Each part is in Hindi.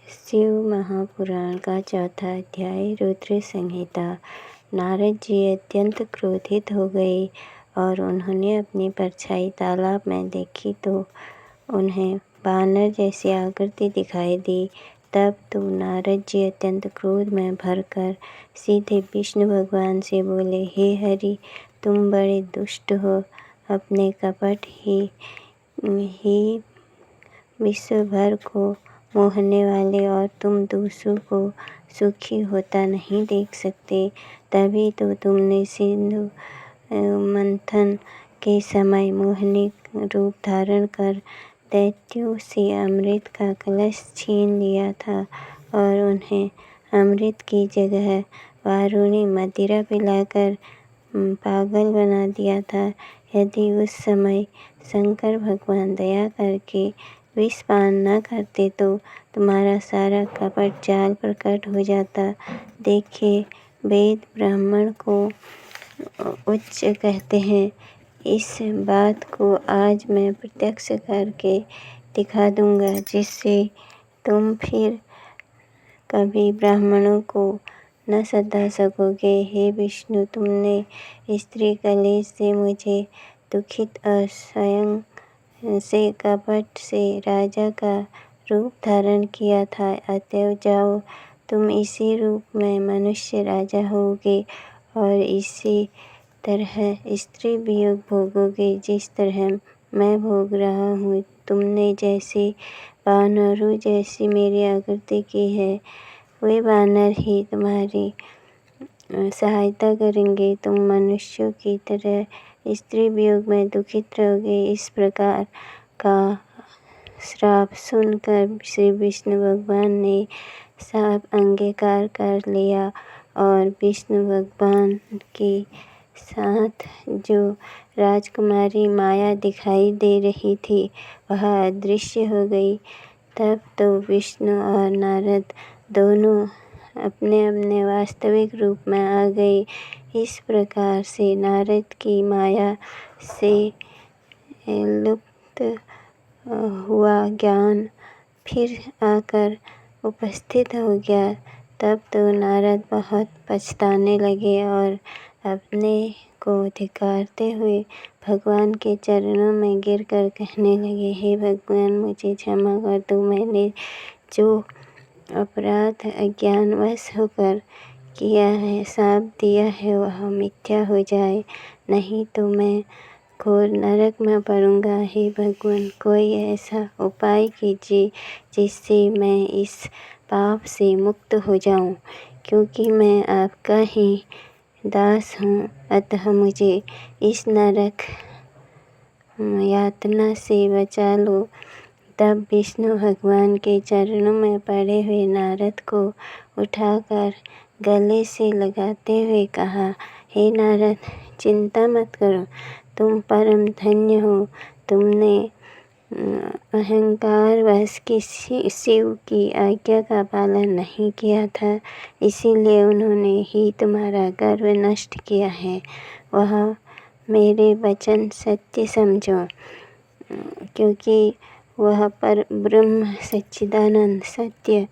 शिव महापुराण का चौथा अध्याय। रुद्र संहिता। नारद जी अत्यंत क्रोधित हो गए और उन्होंने अपनी परछाई तालाब में देखी तो उन्हें बानर जैसी आकृति दिखाई दी। तब तो नारद जी अत्यंत क्रोध में भरकर सीधे विष्णु भगवान से बोले, हे हरि, तुम बड़े दुष्ट हो। अपने कपट ही विश्व भर को मोहने वाले और तुम दूसरों को सुखी होता नहीं देख सकते। तभी तो तुमने सिंधु मंथन के समय मोहिनी रूप धारण कर दैत्यों से अमृत का कलश छीन लिया था और उन्हें अमृत की जगह वारुणी मदिरा पिलाकर पागल बना दिया था। यदि उस समय शंकर भगवान दया करके विष पान न करते तो तुम्हारा सारा कपट जाल प्रकट हो जाता। देखिए, वेद ब्राह्मण को उच्च कहते हैं। इस बात को आज मैं प्रत्यक्ष करके दिखा दूंगा, जिससे तुम फिर कभी ब्राह्मणों को न सता सकोगे। हे विष्णु, तुमने स्त्री कलेश से मुझे दुखित और स्वयं से कपट से राजा का रूप धारण किया था। अतएव जाओ, तुम इसी रूप में मनुष्य राजा होगे और इसी तरह स्त्री वियोग भोगोगे जिस तरह मैं भोग रहा हूँ। तुमने जैसे वानरों जैसी मेरी आकृति की है, वे वानर ही तुम्हारी सहायता करेंगे। तुम मनुष्यों की तरह स्त्री वियोग में दुखित रहोगे। इस प्रकार का श्राप सुनकर श्री विष्णु भगवान ने शाप अंगीकार कर लिया और विष्णु भगवान के साथ जो राजकुमारी माया दिखाई दे रही थी वह अदृश्य हो गई। तब तो विष्णु और नारद दोनों अपने अपने वास्तविक रूप में आ गए। इस प्रकार से नारद की माया से लुप्त हुआ ज्ञान फिर आकर उपस्थित हो गया। तब तो नारद बहुत पछताने लगे और अपने को धिक्कारते हुए भगवान के चरणों में गिरकर कहने लगे, हे भगवान, मुझे क्षमा कर दो। मैंने जो अपराध अज्ञानवश होकर किया है, शाप दिया है, वह मिथ्या हो जाए, नहीं तो मैं घोर नरक में पड़ूंगा। हे भगवान, कोई ऐसा उपाय कीजिए जिससे मैं इस पाप से मुक्त हो जाऊं, क्योंकि मैं आपका ही दास हूँ। अतः मुझे इस नरक यातना से बचा लो। तब विष्णु भगवान के चरणों में पड़े हुए नारद को उठाकर गले से लगाते हुए कहा, हे नारद, चिंता मत करो, तुम परम धन्य हो। तुमने अहंकार वश शिव की आज्ञा का पालन नहीं किया था, इसीलिए उन्होंने ही तुम्हारा गर्व नष्ट किया है। वह मेरे वचन सत्य समझो, क्योंकि वह पर ब्रह्म सच्चिदानंद सत्य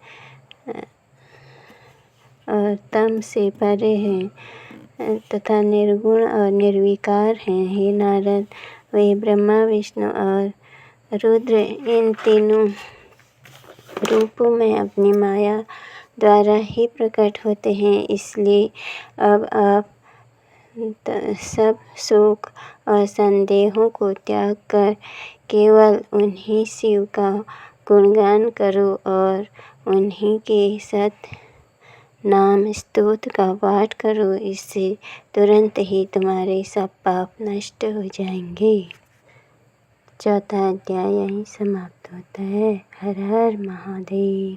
और तम से परे हैं तथा निर्गुण और निर्विकार हैं। हे नारद, वे ब्रह्मा, विष्णु और रुद्र इन तीनों रूपों में अपनी माया द्वारा ही प्रकट होते हैं। इसलिए अब आप सब शोक और संदेहों को त्याग कर केवल उन्हीं शिव का गुणगान करो और उन्हीं के सत नाम स्तोत्र का पाठ करो। इससे तुरंत ही तुम्हारे सब पाप नष्ट हो जाएंगे। चौथा अध्याय यहीं समाप्त होता है। हर हर महादेव।